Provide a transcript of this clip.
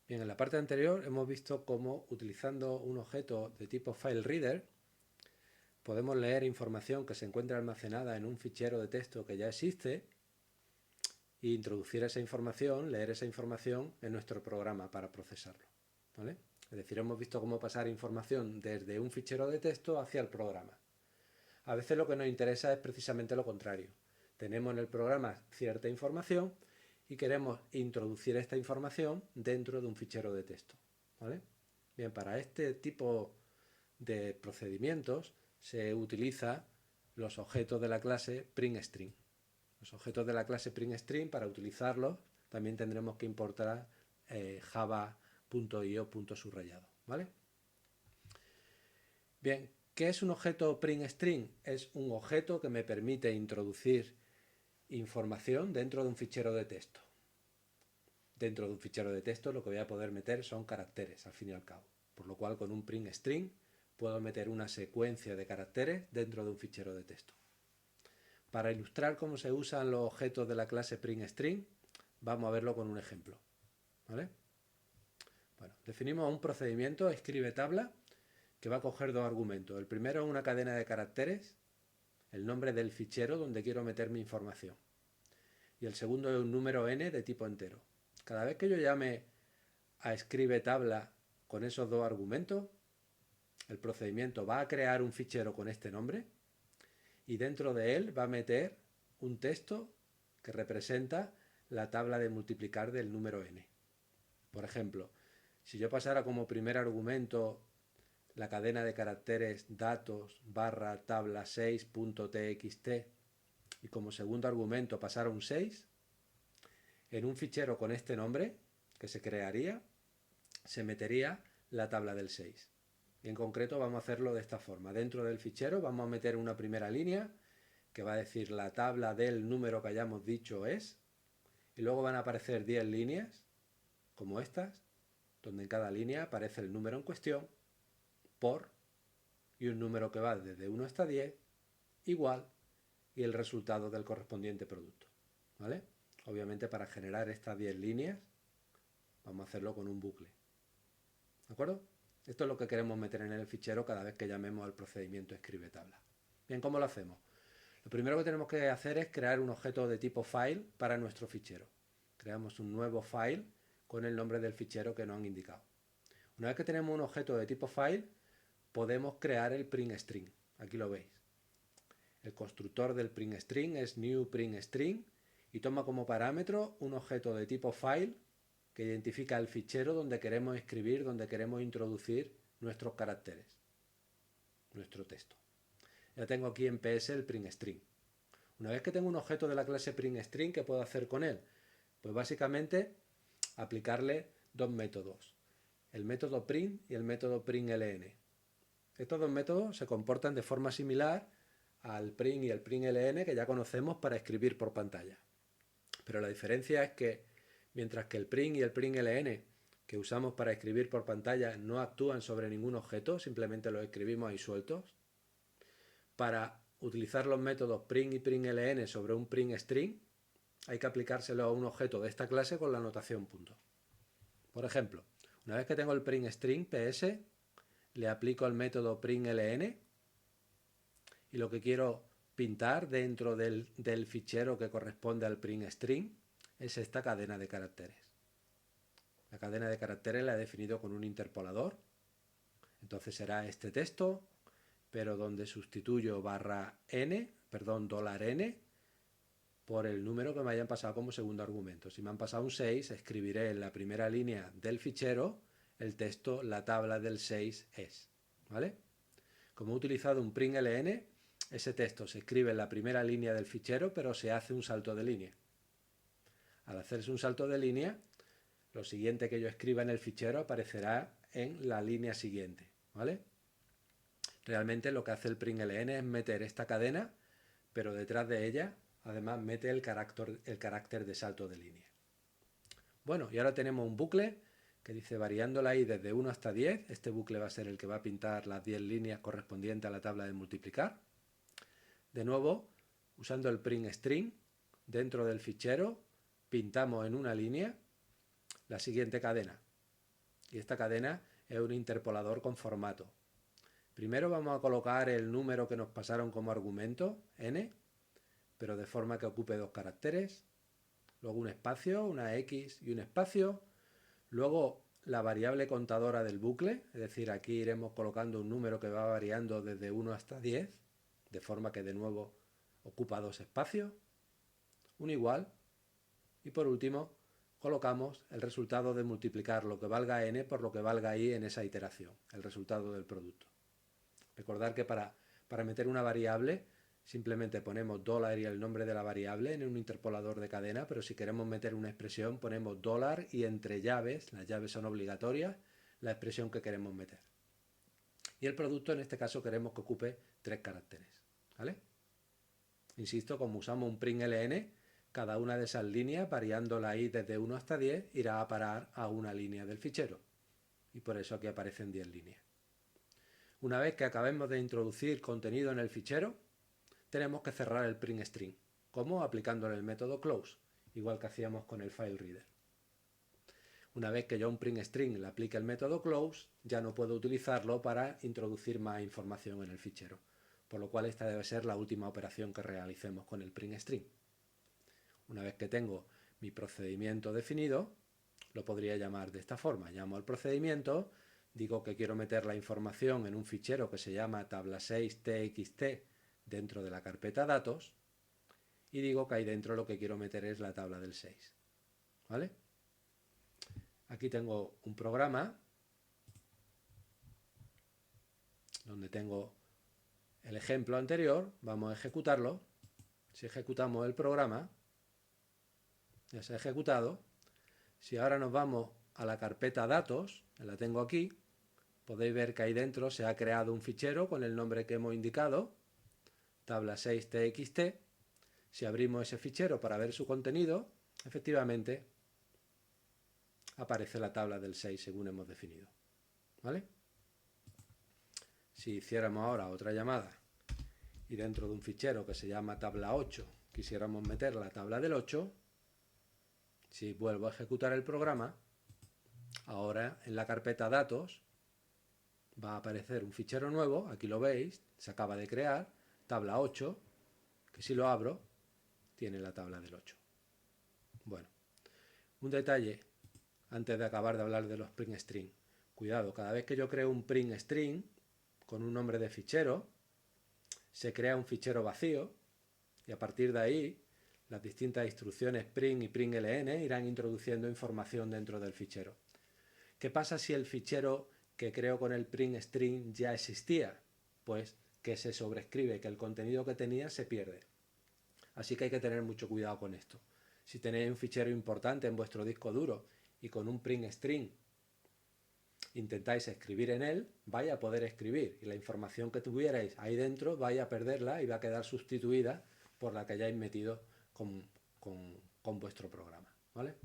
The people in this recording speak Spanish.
Bien, en la parte anterior hemos visto cómo utilizando un objeto de tipo FileReader podemos leer información que se encuentra almacenada en un fichero de texto que ya existe e introducir esa información, leer esa información en nuestro programa para procesarlo, ¿vale? Es decir, hemos visto cómo pasar información desde un fichero de texto hacia el programa. A veces lo que nos interesa es precisamente lo contrario. Tenemos en el programa cierta información y queremos introducir esta información dentro de un fichero de texto, ¿vale? Bien, para este tipo de procedimientos se utiliza los objetos de la clase PrintString. Los objetos de la clase PrintString, para utilizarlos, también tendremos que importar java.io subrayado, ¿vale? Bien, ¿qué es un objeto PrintString? Es un objeto que me permite introducir información dentro de un fichero de texto. Dentro de un fichero de texto lo que voy a poder meter son caracteres, al fin y al cabo. Por lo cual, con un PrintString puedo meter una secuencia de caracteres dentro de un fichero de texto. Para ilustrar cómo se usan los objetos de la clase PrintString, vamos a verlo con un ejemplo, ¿vale? Bueno, definimos un procedimiento escribe tabla que va a coger dos argumentos. El primero es una cadena de caracteres, el nombre del fichero donde quiero meter mi información. Y el segundo es un número n de tipo entero. Cada vez que yo llame a escribe tabla con esos dos argumentos, el procedimiento va a crear un fichero con este nombre y dentro de él va a meter un texto que representa la tabla de multiplicar del número n. Por ejemplo, si yo pasara como primer argumento la cadena de caracteres datos barra tabla 6.txt y como segundo argumento pasara un 6, en un fichero con este nombre que se crearía, se metería la tabla del 6. Y en concreto vamos a hacerlo de esta forma. Dentro del fichero vamos a meter una primera línea que va a decir la tabla del número que hayamos dicho es, y luego van a aparecer 10 líneas, como estas, donde en cada línea aparece el número en cuestión, por, y un número que va desde 1 hasta 10, igual, y el resultado del correspondiente producto, ¿vale? Obviamente para generar estas 10 líneas vamos a hacerlo con un bucle, ¿de acuerdo? Esto es lo que queremos meter en el fichero cada vez que llamemos al procedimiento escribe tabla. Bien, ¿cómo lo hacemos? Lo primero que tenemos que hacer es crear un objeto de tipo file para nuestro fichero. Creamos un nuevo file con el nombre del fichero que nos han indicado. Una vez que tenemos un objeto de tipo file, podemos crear el PrintString. Aquí lo veis. El constructor del PrintString es newPrintString y toma como parámetro un objeto de tipo file que identifica el fichero donde queremos escribir, donde queremos introducir nuestros caracteres, nuestro texto. Ya tengo aquí en PS el PrintString. Una vez que tengo un objeto de la clase PrintString, ¿qué puedo hacer con él? Pues básicamente aplicarle dos métodos, el método print y el método println. Estos dos métodos se comportan de forma similar al print y el println que ya conocemos para escribir por pantalla. Pero la diferencia es que mientras que el print y el println que usamos para escribir por pantalla no actúan sobre ningún objeto, simplemente los escribimos ahí sueltos, para utilizar los métodos print y println sobre un PrintString hay que aplicárselo a un objeto de esta clase con la notación punto. Por ejemplo, una vez que tengo el PrintString ps, le aplico el método println y lo que quiero pintar dentro del fichero que corresponde al PrintString es esta cadena de caracteres. La cadena de caracteres la he definido con un interpolador, entonces será este texto, pero donde sustituyo $n por el número que me hayan pasado como segundo argumento. Si me han pasado un 6, escribiré en la primera línea del fichero el texto la tabla del 6 es, ¿vale? Como he utilizado un println, ese texto se escribe en la primera línea del fichero, pero se hace un salto de línea. Al hacerse un salto de línea, lo siguiente que yo escriba en el fichero aparecerá en la línea siguiente, ¿vale? Realmente lo que hace el println es meter esta cadena, pero detrás de ella además mete el carácter de salto de línea. Bueno, y ahora tenemos un bucle que dice variando la i desde 1 hasta 10. Este bucle va a ser el que va a pintar las 10 líneas correspondientes a la tabla de multiplicar. De nuevo, usando el PrintString, dentro del fichero pintamos en una línea la siguiente cadena. Y esta cadena es un interpolador con formato. Primero vamos a colocar el número que nos pasaron como argumento, n, pero de forma que ocupe 2 caracteres. Luego un espacio, una x y un espacio. Luego la variable contadora del bucle, es decir, aquí iremos colocando un número que va variando desde 1 hasta 10, de forma que de nuevo ocupa 2 espacios. Un igual. Y por último, colocamos el resultado de multiplicar lo que valga n por lo que valga i en esa iteración, el resultado del producto. Recordar que para meter una variable simplemente ponemos $y el nombre de la variable en un interpolador de cadena, pero si queremos meter una expresión ponemos $, y entre llaves, las llaves son obligatorias, la expresión que queremos meter. Y el producto en este caso queremos que ocupe 3 caracteres. ¿Vale? Insisto, como usamos un println, cada una de esas líneas, variando la i desde 1 hasta 10, irá a parar a una línea del fichero. Y por eso aquí aparecen 10 líneas. Una vez que acabemos de introducir contenido en el fichero, tenemos que cerrar el print string. ¿Cómo? Aplicándole el método close, igual que hacíamos con el file reader. Una vez que yo a un print string le aplique el método close, ya no puedo utilizarlo para introducir más información en el fichero, por lo cual esta debe ser la última operación que realicemos con el print string. Una vez que tengo mi procedimiento definido, lo podría llamar de esta forma. Llamo al procedimiento, digo que quiero meter la información en un fichero que se llama tabla6txt dentro de la carpeta datos y digo que ahí dentro lo que quiero meter es la tabla del 6. ¿Vale? Aquí tengo un programa donde tengo el ejemplo anterior, vamos a ejecutarlo. Si ejecutamos el programa, ya se ha ejecutado. Si ahora nos vamos a la carpeta datos, la tengo aquí, podéis ver que ahí dentro se ha creado un fichero con el nombre que hemos indicado, tabla6txt. Si abrimos ese fichero para ver su contenido, efectivamente aparece la tabla del 6 según hemos definido. ¿Vale? Si hiciéramos ahora otra llamada y dentro de un fichero que se llama tabla8 quisiéramos meter la tabla del 8, si vuelvo a ejecutar el programa, ahora en la carpeta datos va a aparecer un fichero nuevo, aquí lo veis, se acaba de crear, tabla 8, que si lo abro, tiene la tabla del 8. Bueno, un detalle antes de acabar de hablar de los print string. Cuidado, cada vez que yo creo un print string con un nombre de fichero, se crea un fichero vacío y a partir de ahí las distintas instrucciones print y println irán introduciendo información dentro del fichero. ¿Qué pasa si el fichero que creo con el print string ya existía? Pues que se sobrescribe, que el contenido que tenía se pierde. Así que hay que tener mucho cuidado con esto. Si tenéis un fichero importante en vuestro disco duro y con un print string intentáis escribir en él, vais a poder escribir y la información que tuvierais ahí dentro vais a perderla y va a quedar sustituida por la que hayáis metido con vuestro programa. ¿Vale?